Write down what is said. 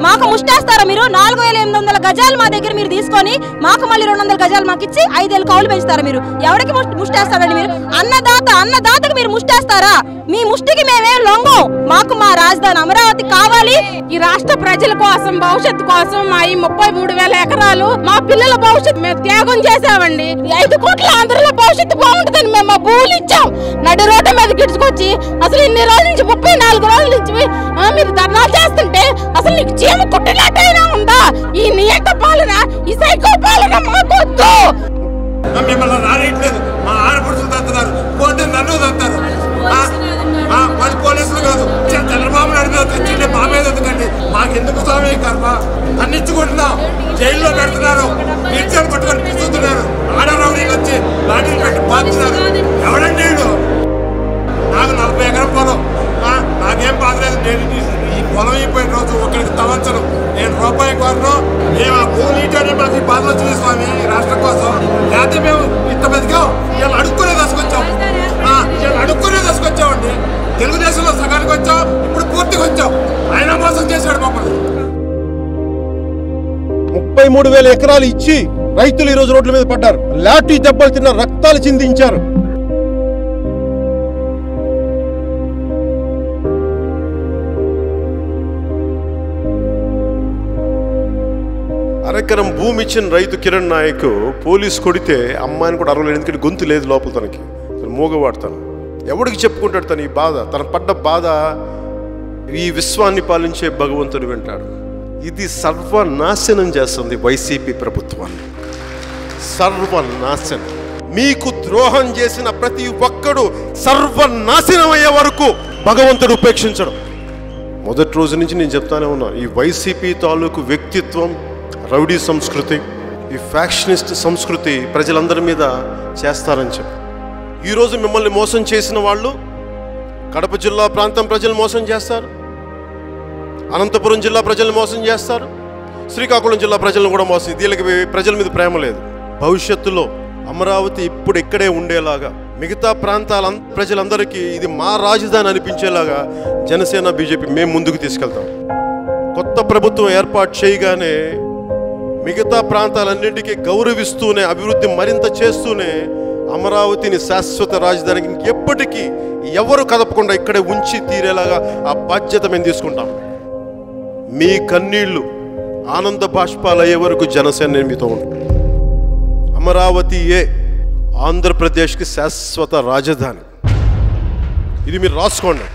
మాకు ముష్టేస్తారా మీరు? 4800 గజాలు మా దగ్గర మీరు తీసుకొని మాకు మళ్ళీ 200 గజాలు మాకు ఇచ్చి 5 ఏళ్ళు కౌలు పెంచుతారా మీరు? ఎవరికి ముష్టేస్తారండి మీరు? అన్నదాతకి మీరు ముష్టేస్తారా? మీ ముష్టికి మేమేం లొంగం. మాకు మా రాజధాని అమరావతి కావాలి. ఈ రాష్ట్ర ప్రజల కోసం, భవిష్యత్తు కోసం మా ఈ 33,000 ఎకరాలు మా పిల్లల భవిష్యత్తు మేము త్యాగం చేసామండి. 5 కోట్ల ఆంధ్రలో భవిష్యత్తు బాగుంటుందని మేము మా భూములు ఇచ్చాం. నడి రోడ్డు మీద గిడుచుకొచ్చి అసలు ఇన్ని రోజుల నుంచి 34 రోజుల నుంచి మీరు ధర్నాలు చేస్తుంటే అసలు నీకు చీమ కుట్టినట్టయినా ఉందా? ఈ నియంత పాలన, ఈ సైకో పాలన మాకొద్దు. మిమ్మల్ని రానిట్లేదు. మా ఆడపడుచులు తంతున్నారు, పోతే నన్ను తంతారు. వాళ్ళు పోలీసులు కాదు, చంద్రబాబు నాయుడు మీద తెచ్చిండే మా మీద ఎందుకండి? మాకెందుకు స్వామి కర్మ? అన్నిచ్చుకుంటున్నాం, జైల్లో పెడుతున్నారు, టీచర్లు పట్టుకొని పిలుస్తున్నారు, ఆడరౌడీలు వచ్చి లాఠీలు పెట్టి బాగుతున్నారు. ఎవడండి వీడు? నాకు 40 ఎకరం పొలం, నాకేం బాధలేదు. నేను ఈ పొలం అయిపోయిన రోజు ఒకరికి తవంచను, నేను రూపాయి కోరను. మేము ఆ భూమి నీటనే మాకు ఈ బాధలు వచ్చింది స్వామి ఈ రాష్ట్రం కోసం. లేకపోతే మేము ఇంత బతికాం, ఇలా అడుక్కునే దశకొచ్చాం, ఇలా అడుక్కునే దశకొచ్చామండి. తెలుగుదేశంలో సగానికి వచ్చాం, ఇప్పుడు పూర్తిగా వచ్చాం. ఆయన మోసం చేశాడు మమ్మల్ని. 33,000 ఎకరాలు ఇచ్చి రైతులు ఈ రోజు రోడ్ల మీద పడ్డారు. లాఠీ దెబ్బలు తిన్న, రక్తాలు చిందించారు. అరెకరం భూమి ఇచ్చిన రైతు కిరణ్ నాయక్ పోలీసు కొడితే అమ్మాయిని కూడా అరవలేదు. ఎందుకంటే గొంతు లేదు లోపల, తనకి మూగవాడతాను. ఎవడికి చెప్పుకుంటాడు తన ఈ బాధ? తన పడ్డ బాధ ఈ విశ్వాన్ని పాలించే భగవంతుడు వింటాడు. ఇది సర్వనాశనం చేస్తుంది వైసీపీ ప్రభుత్వాన్ని, సర్వనాశనం. మీకు ద్రోహం చేసిన ప్రతి ఒక్కడు సర్వనాశనం అయ్యే వరకు భగవంతుడు ఉపేక్షించడం. మొదటి రోజు నుంచి నేను చెప్తానే ఉన్నా, ఈ వైసీపీ తాలూకు వ్యక్తిత్వం, రౌడీ సంస్కృతి, ఈ ఫ్యాక్షనిస్ట్ సంస్కృతి ప్రజలందరి మీద చేస్తారని చెప్పి ఈరోజు మిమ్మల్ని మోసం చేసిన వాళ్ళు కడప జిల్లా ప్రాంతం ప్రజలు మోసం చేస్తారు, అనంతపురం జిల్లా ప్రజలను మోసం చేస్తారు, శ్రీకాకుళం జిల్లా ప్రజలను కూడా మోసం. వీళ్ళకి ప్రజల మీద ప్రేమ లేదు. భవిష్యత్తులో అమరావతి ఇప్పుడు ఇక్కడే ఉండేలాగా, మిగతా ప్రాంతాల ప్రజలందరికీ ఇది మా రాజధాని అనిపించేలాగా జనసేన, బీజేపీ మేము ముందుకు తీసుకెళ్తాం. కొత్త ప్రభుత్వం ఏర్పాటు చేయగానే మిగతా ప్రాంతాలన్నింటికీ గౌరవిస్తూనే, అభివృద్ధి మరింత చేస్తూనే అమరావతిని శాశ్వత రాజధానికి ఎప్పటికీ ఎవరు కదపకుండా ఇక్కడే ఉంచి తీరేలాగా ఆ బాధ్యత మేము తీసుకుంటాం. మీ కన్నీళ్లు ఆనంద బాష్పాలు అయ్యే వరకు జనసేన నేను మీతో ఉంటాం. అమరావతియే ఆంధ్రప్రదేశ్కి శాశ్వత రాజధాని. ఇది మీరు రాసుకోండి.